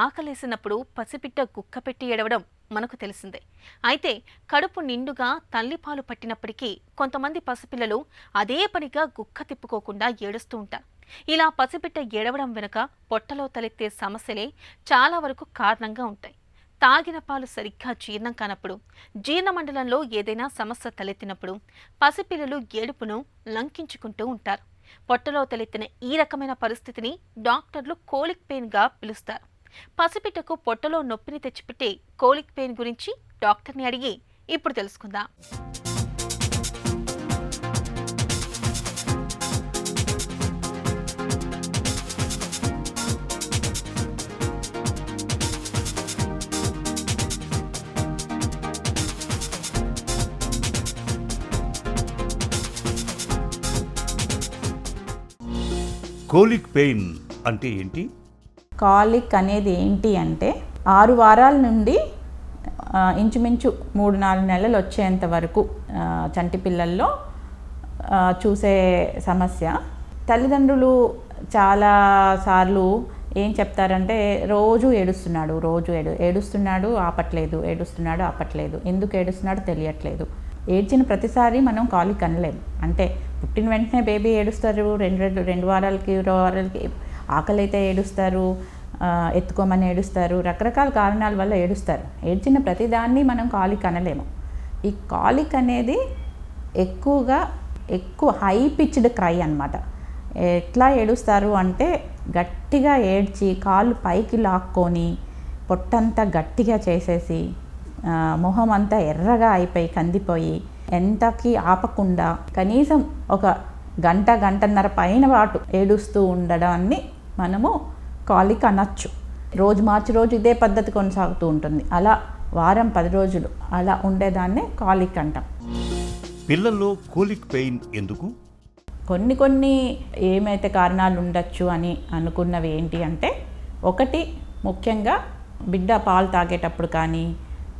ఆకలేసినప్పుడు పసిపిట్ట గుక్క పెట్టి ఏడవడం మనకు తెలిసిందే. అయితే కడుపు నిండుగా తల్లిపాలు పట్టినప్పటికీ కొంతమంది పసిపిల్లలు అదే పనిగా గుక్క తిప్పుకోకుండా ఏడుస్తూ ఉంటారు. ఇలా పసిపిట్ట ఏడవడం వెనుక పొట్టలో తలెత్తే సమస్యలే చాలా వరకు కారణంగా ఉంటాయి. తాగిన పాలు సరిగ్గా జీర్ణం కానప్పుడు, జీర్ణమండలంలో ఏదైనా సమస్య తలెత్తినప్పుడు పసిపిల్లలు ఏడుపును లంకించుకుంటూ ఉంటారు. పొట్టలో తలెత్తిన ఈ రకమైన పరిస్థితిని డాక్టర్లు కోలిక్ పెయిన్గా పిలుస్తారు. పసిపిట్టకు పొట్టలో నొప్పిని తెచ్చిపెట్టే కోలిక్ పెయిన్ గురించి డాక్టర్ని అడిగి ఇప్పుడు తెలుసుకుందాం. కోలిక్ పెయిన్ అంటే ఏంటి? కాలిక్ అనేది ఏంటి అంటే 6 వారాల నుండి ఇంచుమించు 3-4 నెలలు వచ్చేంత వరకు చంటి పిల్లల్లో చూసే సమస్య. తల్లిదండ్రులు చాలాసార్లు ఏం చెప్తారంటే రోజు ఏడుస్తున్నాడు ఆపట్లేదు, ఎందుకు ఏడుస్తున్నాడో తెలియట్లేదు. ఏడ్చిన ప్రతిసారి మనం కాలిక్ అనలేము. అంటే పుట్టిన వెంటనే బేబీ ఏడుస్తారు, 2 వారాలకి ఆకలి అయితే ఏడుస్తారు, ఎత్తుకోమని ఏడుస్తారు, రకరకాల కారణాల వల్ల ఏడుస్తారు. ఏడ్చిన ప్రతిదాన్ని మనం కాలిక్ అనలేము. ఈ కాలిక్ అనేది ఎక్కువ హై పిచ్డ్ క్రై అన్నమాట. ఎట్లా ఏడుస్తారు అంటే గట్టిగా ఏడ్చి కాళ్ళు పైకి లాక్కొని పొట్టంతా గట్టిగా చేసేసి మొహం అంతా ఎర్రగా అయిపోయి కందిపోయి ఎంతకి ఆపకుండా కనీసం ఒక గంటన్నర పైన పాటు ఏడుస్తూ ఉండడాన్ని మనము కాలిక్ అనొచ్చు. రోజు మార్చి రోజు ఇదే పద్ధతి కొనసాగుతూ ఉంటుంది. అలా వారం 10 రోజులు అలా ఉండేదాన్నే కాలిక్ అంటాం. పిల్లల్లో కోలిక్ పెయిన్ ఎందుకు? కొన్ని ఏమైతే కారణాలు ఉండొచ్చు అని అనుకున్నవి ఏంటి అంటే, ఒకటి ముఖ్యంగా బిడ్డ పాలు తాగేటప్పుడు కానీ,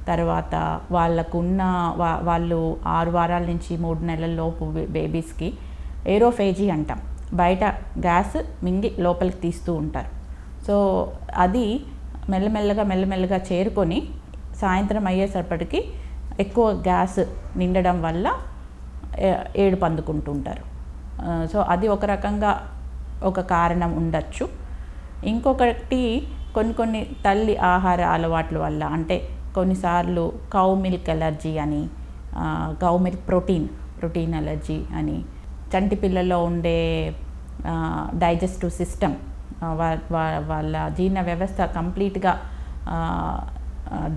తర్వాత వాళ్ళు 6 వారాల నుంచి 3 నెలల లోపు బేబీస్కి ఏరోఫేజీ అంటాం. బయట గ్యాస్ మింగి లోపలికి తీస్తూ ఉంటారు. సో అది మెల్లమెల్లగా చేరుకొని సాయంత్రం అయ్యేసప్పటికి ఎక్కువ గ్యాస్ నిండడం వల్ల ఏడుపు అందుకుంటూ ఉంటారు. సో అది ఒక రకంగా ఒక కారణం ఉండొచ్చు. ఇంకొకటి కొన్ని తల్లి ఆహార అలవాట్ల వల్ల, అంటే కొన్నిసార్లు కౌ మిల్క్ ఎలర్జీ అని, కౌ మిల్క్ ప్రోటీన్ ఎలర్జీ అని, చంటి పిల్లల్లో ఉండే డైజెస్టివ్ సిస్టమ్, వాళ్ళ జీర్ణ వ్యవస్థ కంప్లీట్గా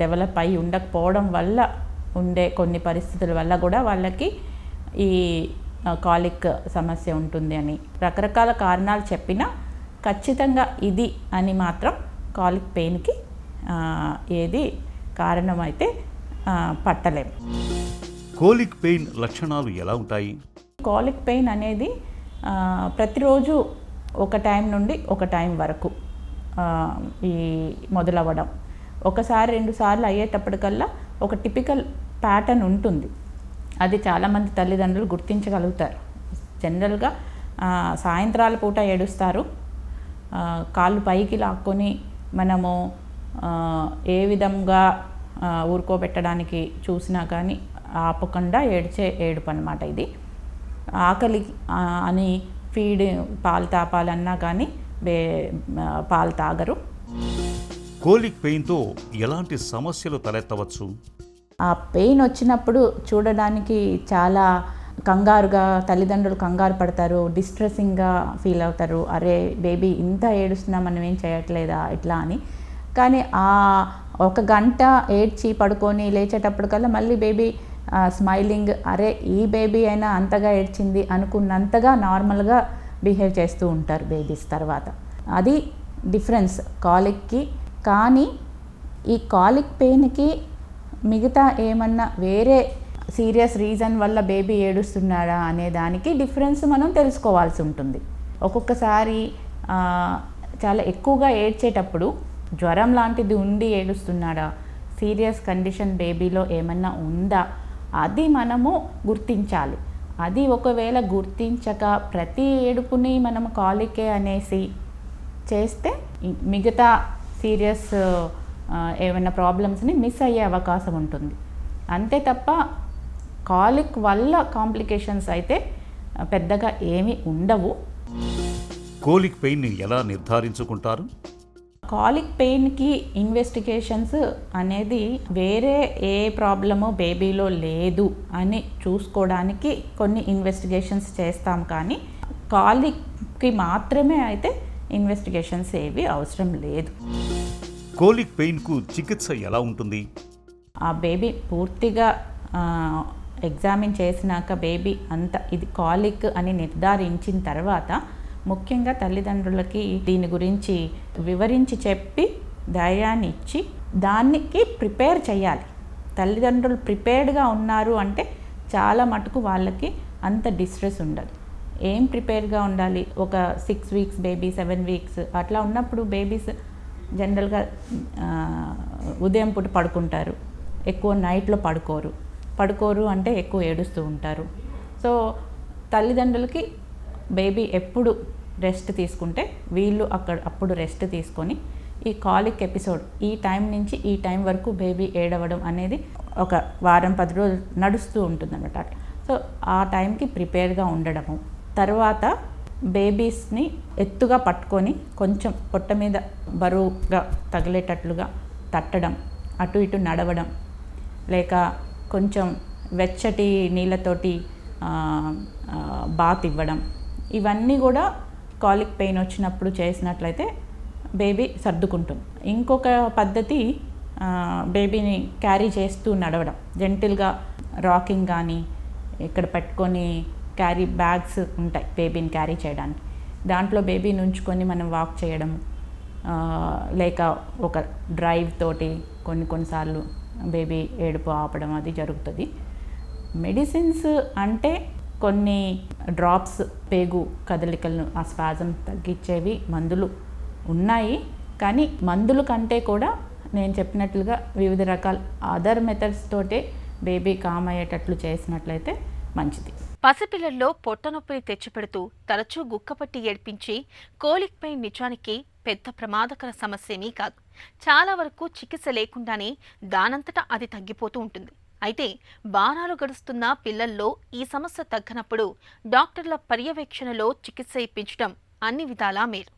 డెవలప్ అయి ఉండకపోవడం వల్ల ఉండే కొన్ని పరిస్థితుల వల్ల కూడా వాళ్ళకి ఈ కాలిక్ సమస్య ఉంటుంది అని రకరకాల కారణాలు చెప్పినా ఖచ్చితంగా ఇది అని మాత్రం కాలిక్ పెయిన్కి ఏది కారణమైతే పట్టలేము. కోలిక్ పెయిన్ లక్షణాలు ఎలా ఉంటాయి? కాలిక్ పెయిన్ అనేది ప్రతిరోజు ఒక టైం నుండి ఒక టైం వరకు ఈ మొదలవ్వడం, 1-2 సార్లు అయ్యేటప్పటికల్లా ఒక టిపికల్ ప్యాటర్న్ ఉంటుంది. అది చాలామంది తల్లిదండ్రులు గుర్తించగలుగుతారు. జనరల్గా సాయంత్రాల పూట ఏడుస్తారు, కాళ్ళు పైకి లాక్కొని మనము ఏ విధంగా ఊరుకోబెట్టడానికి చూసినా కానీ ఆపకుండా ఏడ్చే ఏడుపు అన్నమాట. ఇది ఆకలి అని పాలు తాపాలన్నా కానీ పాలు తాగరు. కోలిక్ పెయిన్తో ఎలాంటి సమస్యలు తలెత్తవచ్చు? ఆ పెయిన్ వచ్చినప్పుడు చూడడానికి చాలా తల్లిదండ్రులు కంగారు పడతారు, డిస్ట్రెసింగ్గా ఫీల్ అవుతారు. అరే బేబీ ఇంత ఏడుస్తున్నా మనం ఏం చేయట్లేదా ఇట్లా అని. కానీ ఆ 1 గంట ఏడ్చి పడుకొని లేచేటప్పటికల్లా మళ్ళీ బేబీ స్మైలింగ్, అరే ఈ బేబీ అయినా అంతగా ఏడ్చింది అనుకున్నంతగా నార్మల్గా బిహేవ్ చేస్తూ ఉంటారు బేబీస్ తర్వాత. అది డిఫరెన్స్ కాలిక్కి. కానీ ఈ కాలిక్ పెయిన్కి మిగతా ఏమన్నా వేరే సీరియస్ రీజన్ వల్ల బేబీ ఏడుస్తున్నాడా అనే దానికి డిఫరెన్స్ మనం తెలుసుకోవాల్సి ఉంటుంది. ఒక్కొక్కసారి చాలా ఎక్కువగా ఏడ్చేటప్పుడు జ్వరం లాంటిది ఉండి ఏడుస్తున్నాడా, సీరియస్ కండిషన్ బేబీలో ఏమన్నా ఉందా, అది మనము గుర్తించాలి. అది ఒకవేళ గుర్తించక ప్రతి ఏడుపుని మనము కాలికే అనేసి చేస్తే మిగతా సీరియస్ ఏమైనా ప్రాబ్లమ్స్ని మిస్ అయ్యే అవకాశం ఉంటుంది. అంతే తప్ప కాలిక్ వల్ల కాంప్లికేషన్స్ అయితే పెద్దగా ఏమీ ఉండవు. కోలిక్ పెయిన్ని ఎలా నిర్ధారించుకుంటారు? కాలిక్ పెయిన్కి ఇన్వెస్టిగేషన్స్ అనేది వేరే ఏ ప్రాబ్లము బేబీలో లేదు అని చూసుకోవడానికి కొన్ని ఇన్వెస్టిగేషన్స్ చేస్తాం, కానీ కాలిక్కి మాత్రమే అయితే ఇన్వెస్టిగేషన్స్ ఏవి అవసరం లేదు. కోలిక్ పెయిన్కు చికిత్స ఎలా ఉంటుంది? ఆ బేబీ పూర్తిగా ఎగ్జామిన్ చేసినాక బేబీ అంత ఇది కాలిక్ అని నిర్ధారించిన తర్వాత ముఖ్యంగా తల్లిదండ్రులకి దీని గురించి వివరించి చెప్పి ధైర్యాన్ని ఇచ్చి దానికి ప్రిపేర్ చేయాలి. తల్లిదండ్రులు ప్రిపేర్డ్గా ఉన్నారు అంటే చాలా మటుకు వాళ్ళకి అంత డిస్ట్రెస్ ఉండదు. ఏం ప్రిపేర్గా ఉండాలి, ఒక 6 వీక్స్ బేబీ, 7 వీక్స్ అట్లా ఉన్నప్పుడు బేబీస్ జనరల్గా ఉదయం పూట పడుకుంటారు, ఎక్కువ నైట్లో పడుకోరు అంటే ఎక్కువ ఏడుస్తూ ఉంటారు. సో తల్లిదండ్రులకి బేబీ ఎప్పుడు రెస్ట్ తీసుకుంటే వీళ్ళు అప్పుడు రెస్ట్ తీసుకొని ఈ కాలిక్ ఎపిసోడ్ ఈ టైం నుంచి ఈ టైం వరకు బేబీ ఏడవడం అనేది ఒక వారం 10 రోజులు నడుస్తూ ఉంటుందన్నమాట. సో ఆ టైంకి ప్రిపేర్గా ఉండడము, తర్వాత బేబీస్ని ఎత్తుగా పట్టుకొని కొంచెం పొట్ట మీద బరువుగా తగిలేటట్లుగా తట్టడం, అటు ఇటు నడవడం, లేక కొంచెం వెచ్చటి నీళ్ళతోటి బాత్ ఇవ్వడం, ఇవన్నీ కూడా కాలిక్ పెయిన్ వచ్చినప్పుడు చేసినట్లయితే బేబీ సర్దుకుంటుంది. ఇంకొక పద్ధతి బేబీని క్యారీ చేస్తూ నడవడం, జెంటిల్గా రాకింగ్ కానీ ఇక్కడ పెట్టుకొని క్యారీ బ్యాగ్స్ ఉంటాయి బేబీని క్యారీ చేయడానికి, దాంట్లో బేబీని ఉంచుకొని మనం వాక్ చేయడం, లేక ఒక డ్రైవ్ తోటి కొన్నిసార్లు బేబీ ఏడుపు ఆపడం అది జరుగుతుంది. మెడిసిన్స్ అంటే కొన్ని డ్రాప్స్ పేగు కదలికలను ఆ స్పాజం తగ్గించేవి మందులు ఉన్నాయి, కానీ మందుల కంటే కూడా నేను చెప్పినట్లుగా వివిధ రకాల అదర్ మెథడ్స్ తోటే బేబీ కామ్ అయ్యేటట్లు చేసినట్లయితే మంచిది. పసిపిల్లల్లో పొట్టనొప్పిని తెచ్చిపెడుతూ తరచూ గుక్కపట్టి ఏడ్పించి కోలిక్ పెయిన్ నిజానికి పెద్ద ప్రమాదకర సమస్యేమీ కాదు. చాలా వరకు చికిత్స లేకుండానే దానంతటా అది తగ్గిపోతూ ఉంటుంది. అయితే వారాలు గడుస్తున్న పిల్లల్లో ఈ సమస్య తగ్గనప్పుడు డాక్టర్ల పర్యవేక్షణలో చికిత్స ఇప్పించడం అన్ని విధాలా మేలు.